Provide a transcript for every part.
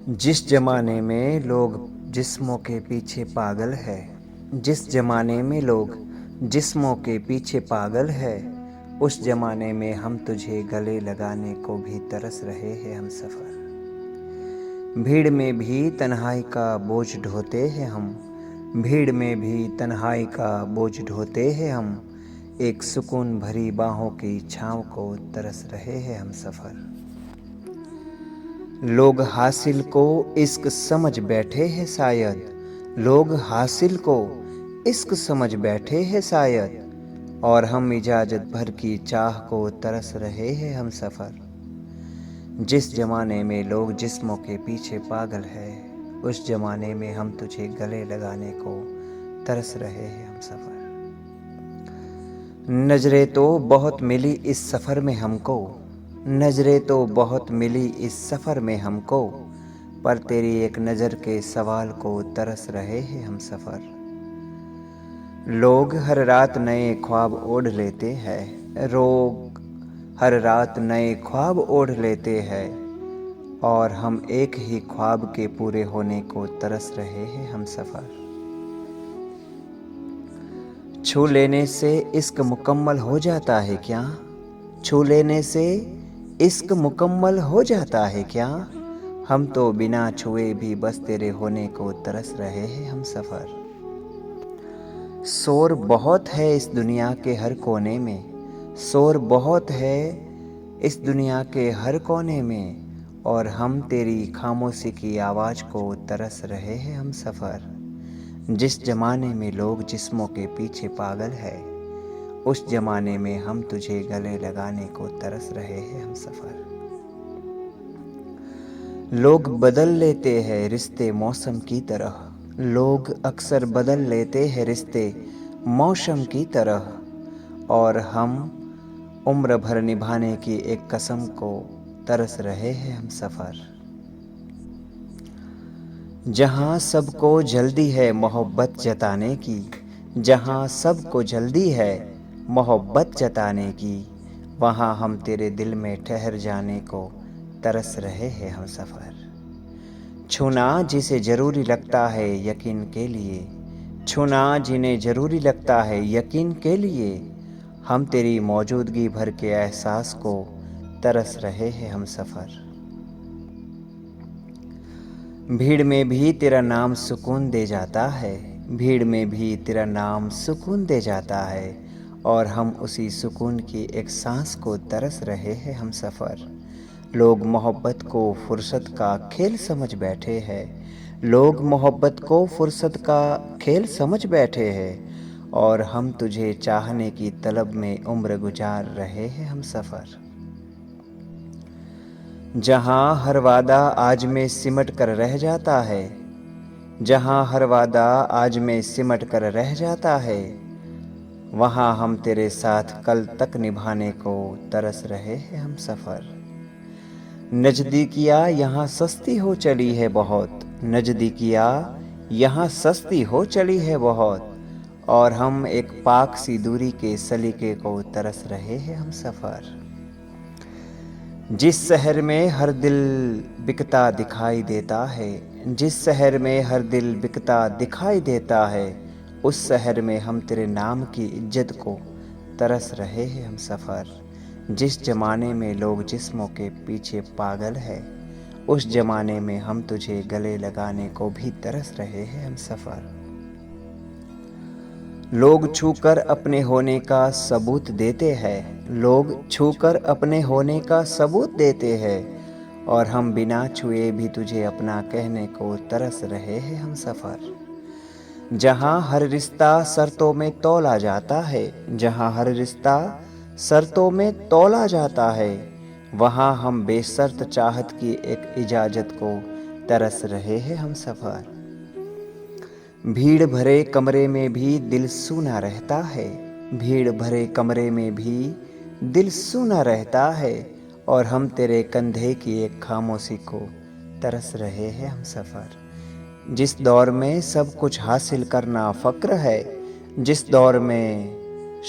जिस जमाने में लोग जिस्मों के पीछे पागल है, जिस जमाने में लोग जिस्मों के पीछे पागल है, उस जमाने में हम तुझे गले लगाने को भी तरस रहे हैं हम सफ़र। भीड़ में भी तन्हाई का बोझ ढोते हैं हम, भीड़ में भी तन्हाई का बोझ ढोते हैं हम, एक सुकून भरी बाहों की छाँव को तरस रहे हैं हम सफ़र। लोग हासिल को इश्क समझ बैठे हैं शायद, लोग हासिल को इश्क समझ बैठे हैं शायद, और हम इजाज़त भर की चाह को तरस रहे हैं हम सफ़र। जिस जमाने में लोग जिस्मों के पीछे पागल है, उस जमाने में हम तुझे गले लगाने को तरस रहे हैं हम सफ़र। नजरें तो बहुत मिली इस सफ़र में हमको, नजरें तो बहुत मिली इस सफ़र में हमको, पर तेरी एक नज़र के सवाल को तरस रहे हैं हम सफ़र। लोग हर रात नए ख्वाब ओढ़ लेते हैं, लोग हर रात नए ख्वाब ओढ़ लेते हैं, और हम एक ही ख्वाब के पूरे होने को तरस रहे हैं हम सफ़र। छू लेने से इश्क मुकम्मल हो जाता है क्या, छू लेने से इश्क मुकम्मल हो जाता है क्या, हम तो बिना छुए भी बस तेरे होने को तरस रहे हैं हम सफ़र। शोर बहुत है इस दुनिया के हर कोने में, शोर बहुत है इस दुनिया के हर कोने में, और हम तेरी खामोशी की आवाज़ को तरस रहे हैं हम सफ़र। जिस जमाने में लोग जिस्मों के पीछे पागल है, उस जमाने में हम तुझे गले लगाने को तरस रहे हैं हम सफ़र। लोग बदल लेते हैं रिश्ते मौसम की तरह, लोग अक्सर बदल लेते हैं रिश्ते मौसम की तरह, और हम उम्र भर निभाने की एक कसम को तरस रहे हैं हम सफ़र। जहाँ सबको जल्दी है मोहब्बत जताने की, जहाँ सबको जल्दी है मोहब्बत जताने की, वहाँ हम तेरे दिल में ठहर जाने को तरस रहे हैं हम सफ़र। छूना जिसे ज़रूरी लगता है यकीन के लिए, छूना जिन्हें ज़रूरी लगता है यकीन के लिए, हम तेरी मौजूदगी भर के एहसास को तरस रहे हैं हम सफ़र। भीड़ में भी तेरा नाम सुकून दे जाता है, भीड़ में भी तेरा नाम सुकून दे जाता है, और हम उसी सुकून की एक सांस को तरस रहे हैं हम सफ़र। लोग मोहब्बत को फुर्सत का खेल समझ बैठे हैं, लोग मोहब्बत को फुर्सत का खेल समझ बैठे हैं, और हम तुझे चाहने की तलब में उम्र गुजार रहे हैं हम सफ़र। जहाँ हर वादा आज में सिमट कर रह जाता है, जहाँ हर वादा आज में सिमट कर रह जाता है, वहाँ हम तेरे साथ कल तक निभाने को तरस रहे हैं हम सफ़र। नज़दीकियाँ यहाँ सस्ती हो चली है बहुत, नज़दीकियाँ यहाँ सस्ती हो चली है बहुत, और हम एक पाक सी दूरी के सलीके को तरस रहे हैं हम सफ़र। जिस शहर में हर दिल बिकता दिखाई देता है, जिस शहर में हर दिल बिकता दिखाई देता है, उस शहर में हम तेरे नाम की इज्जत को तरस रहे हैं हम सफ़र। जिस जमाने में लोग जिस्मों के पीछे पागल है, उस जमाने में हम तुझे गले लगाने को भी तरस रहे हैं हम सफ़र। लोग छूकर अपने होने का सबूत देते हैं, लोग छूकर अपने होने का सबूत देते हैं, और हम बिना छुए भी तुझे अपना कहने को तरस रहे हैं हम सफ़र। जहाँ हर रिश्ता शर्तों में तौला जाता है, जहाँ हर रिश्ता शर्तों में तौला जाता है, वहाँ हम बेशर्त चाहत की एक इजाज़त को तरस रहे हैं हम सफ़र। भीड़ भरे कमरे में भी दिल सूना रहता है, भीड़ भरे कमरे में भी दिल सूना रहता है, और हम तेरे कंधे की एक खामोशी को तरस रहे हैं हम सफ़र। जिस दौर में सब कुछ हासिल करना फ़क्र है, जिस दौर में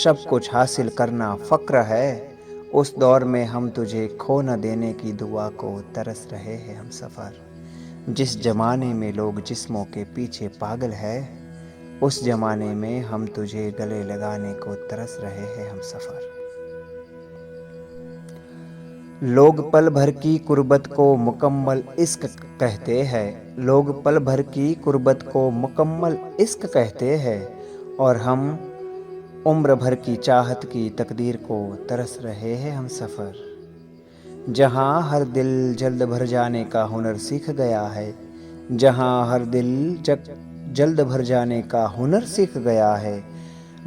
सब कुछ हासिल करना फ़क्र है, उस दौर में हम तुझे खो न देने की दुआ को तरस रहे हैं हम सफ़र। जिस जमाने में लोग जिस्मों के पीछे पागल है, उस जमाने में हम तुझे गले लगाने को तरस रहे हैं हम सफ़र। लोग पल भर की कुर्बत को मुकम्मल इश्क कहते हैं, लोग पल भर की कुर्बत को मुकम्मल इश्क कहते हैं, और हम उम्र भर की चाहत की तकदीर को तरस रहे हैं हम सफ़र। जहाँ हर दिल जल्द भर जाने का हुनर सीख गया है, जहाँ हर दिल जल्द भर जाने का हुनर सीख गया है,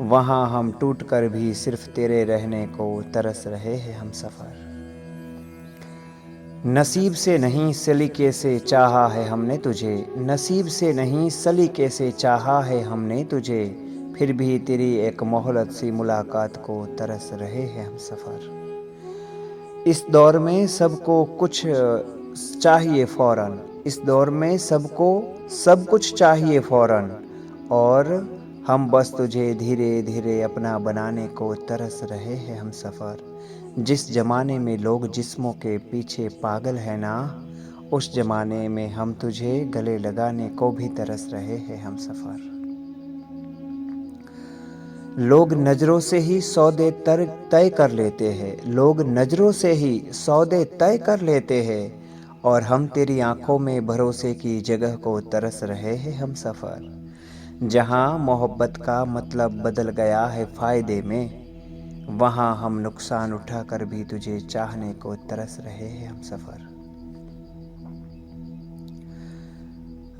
वहाँ हम टूट कर भी सिर्फ तेरे रहने को तरस रहे हैं हम सफ़र। नसीब से नहीं सलीके से चाहा है हमने तुझे, नसीब से नहीं सलीके से चाहा है हमने तुझे, फिर भी तेरी एक मोहलत सी मुलाकात को तरस रहे हैं हम सफ़र। इस दौर में सबको कुछ चाहिए फ़ौरन, इस दौर में सबको सब कुछ चाहिए फ़ौरन, और हम बस तुझे धीरे धीरे अपना बनाने को तरस रहे हैं हम सफ़र। जिस ज़माने में लोग जिस्मों के पीछे पागल है ना, उस ज़माने में हम तुझे गले लगाने को भी तरस रहे हैं हम सफ़र। लोग नज़रों से ही सौदे तय कर लेते हैं, लोग नज़रों से ही सौदे तय कर लेते हैं, और हम तेरी आंखों में भरोसे की जगह को तरस रहे हैं हम सफ़र। जहाँ मोहब्बत का मतलब बदल गया है फ़ायदे में, वहाँ हम नुकसान उठाकर भी तुझे चाहने को तरस रहे हैं हम सफ़र।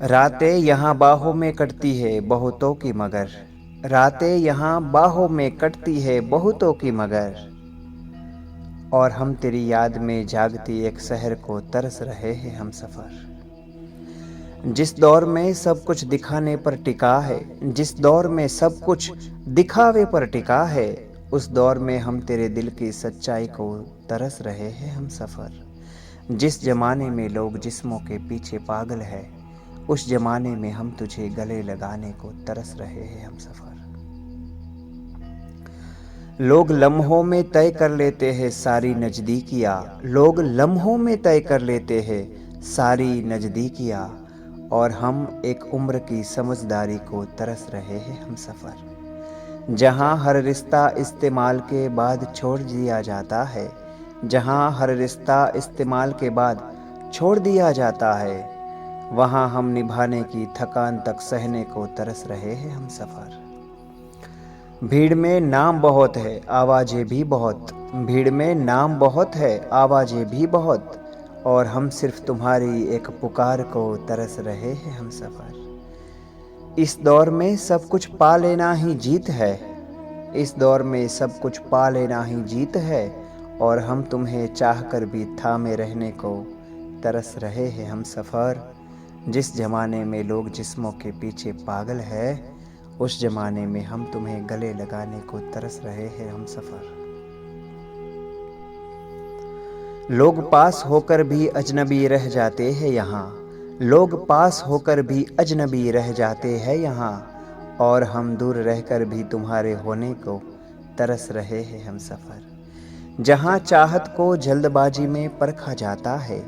रातें यहाँ बाहों में कटती है बहुतों की मगर, रातें यहाँ बाहों में कटती है बहुतों की मगर, और हम तेरी याद में जागती एक शहर को तरस रहे हैं हम सफ़र। जिस दौर में सब कुछ दिखाने पर टिका है, जिस दौर में सब कुछ दिखावे पर टिका है, उस दौर में हम तेरे दिल की सच्चाई को तरस रहे हैं हम सफ़र। जिस ज़माने में लोग जिस्मों के पीछे पागल है, उस ज़माने में हम तुझे गले लगाने को तरस रहे हैं हम सफ़र। लोग लम्हों में तय कर लेते हैं सारी नज़दीकियाँ, लोग लम्हों में तय कर लेते हैं सारी नज़दीकियाँ, और हम एक उम्र की समझदारी को तरस रहे हैं हम सफ़र। जहाँ हर रिश्ता इस्तेमाल के बाद छोड़ दिया जाता है, जहाँ हर रिश्ता इस्तेमाल के बाद छोड़ दिया जाता है, वहाँ हम निभाने की थकान तक सहने को तरस रहे हैं हम सफ़र। भीड़ में नाम बहुत है आवाज़ें भी बहुत, भीड़ में नाम बहुत है आवाज़ें भी बहुत, और हम सिर्फ तुम्हारी एक पुकार को तरस रहे हैं हम सफ़र। इस दौर में सब कुछ पा लेना ही जीत है, इस दौर में सब कुछ पा लेना ही जीत है, और हम तुम्हें चाहकर भी थामे रहने को तरस रहे हैं हम सफ़र। जिस ज़माने में लोग जिस्मों के पीछे पागल है, उस ज़माने में हम तुम्हें गले लगाने को तरस रहे हैं हम सफ़र। लोग पास होकर भी अजनबी रह जाते हैं यहाँ, लोग पास होकर भी अजनबी रह जाते हैं यहाँ, और हम दूर रहकर भी तुम्हारे होने को तरस रहे हैं हम सफ़र। जहाँ चाहत को जल्दबाजी में परखा जाता है,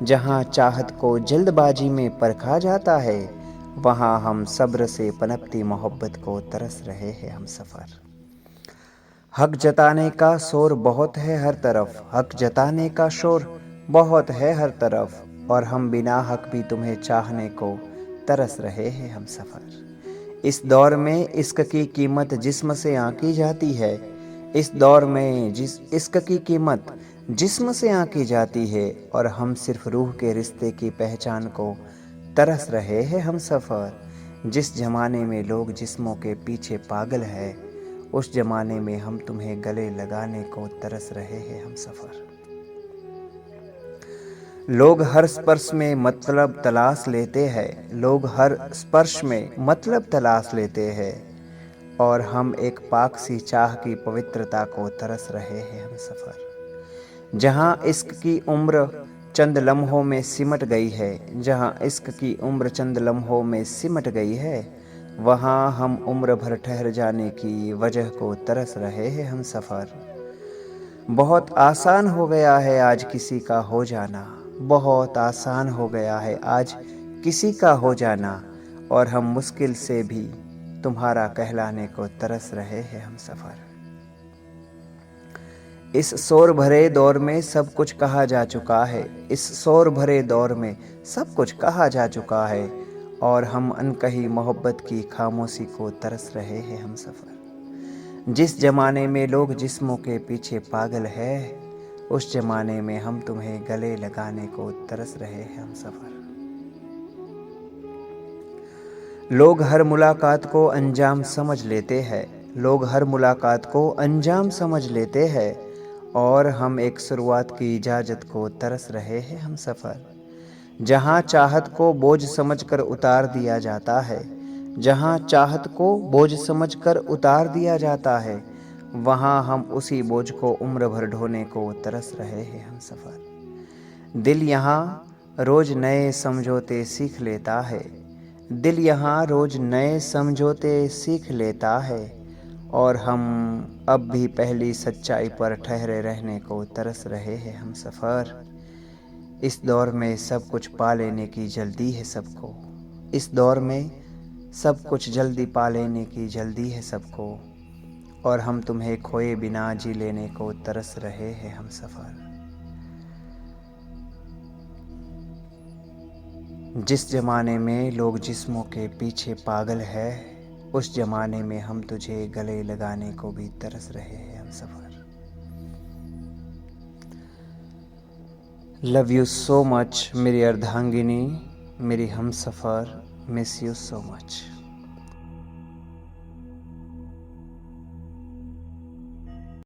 जहाँ चाहत को जल्दबाजी में परखा जाता है, वहाँ हम सब्र से पनपती मोहब्बत को तरस रहे हैं हम सफ़र। हक जताने का शोर बहुत है हर तरफ, हक जताने का शोर बहुत है हर तरफ, और हम बिना हक भी तुम्हें चाहने को तरस रहे हैं हम सफ़र। इस दौर में इश्क की कीमत जिस्म से आंकी जाती है, इस दौर में इश्क की कीमत जिस्म से आंकी जाती है, और हम सिर्फ रूह के रिश्ते की पहचान को तरस रहे हैं हम सफ़र। जिस ज़माने में लोग जिस्मों के पीछे पागल है, उस ज़माने में हम तुम्हें गले लगाने को तरस रहे हैं हम सफ़र। लोग हर स्पर्श में मतलब तलाश लेते हैं, लोग हर स्पर्श में मतलब तलाश लेते हैं, और हम एक पाक सी चाह की पवित्रता को तरस रहे हैं हम सफ़र। जहाँ इश्क की उम्र चंद लम्हों में सिमट गई है, जहाँ इश्क की उम्र चंद लम्हों में सिमट गई है, वहाँ हम उम्र भर ठहर जाने की वजह को तरस रहे हैं हम सफ़र। बहुत आसान हो गया है आज किसी का हो जाना, बहुत आसान हो गया है आज किसी का हो जाना, और हम मुश्किल से भी तुम्हारा कहलाने को तरस रहे हैं हम सफ़र। इस शोर भरे दौर में सब कुछ कहा जा चुका है, इस शोर भरे दौर में सब कुछ कहा जा चुका है, और हम अनकही मोहब्बत की खामोशी को तरस रहे हैं हम सफ़र। जिस जमाने में लोग जिस्मों के पीछे पागल है, उस जमाने में हम तुम्हें गले लगाने को तरस रहे हैं हम सफ़र। लोग हर मुलाकात को अंजाम समझ लेते हैं, लोग हर मुलाकात को अंजाम समझ लेते हैं, और हम एक शुरुआत की इजाज़त को तरस रहे हैं हम सफ़र। जहाँ चाहत को बोझ समझकर उतार दिया जाता है, जहाँ चाहत को बोझ समझकर उतार दिया जाता है, वहाँ हम उसी बोझ को उम्र भर ढोने को तरस रहे हैं हम सफ़र। दिल यहाँ रोज़ नए समझौते सीख लेता है, दिल यहाँ रोज़ नए समझौते सीख लेता है, और हम अब भी पहली सच्चाई पर ठहरे रहने को तरस रहे हैं हम सफ़र। इस दौर में सब कुछ पा लेने की जल्दी है सबको, इस दौर में सब कुछ जल्दी पा लेने की जल्दी है सबको, और हम तुम्हें खोए बिना जी लेने को तरस रहे हैं हम सफ़र। जिस ज़माने में लोग जिस्मों के पीछे पागल है, उस ज़माने में हम तुझे गले लगाने को भी तरस रहे हैं हम सफ़र। लव यू सो मच मेरी अर्धांगिनी, मेरी हमसफ़र, मिस यू सो मच।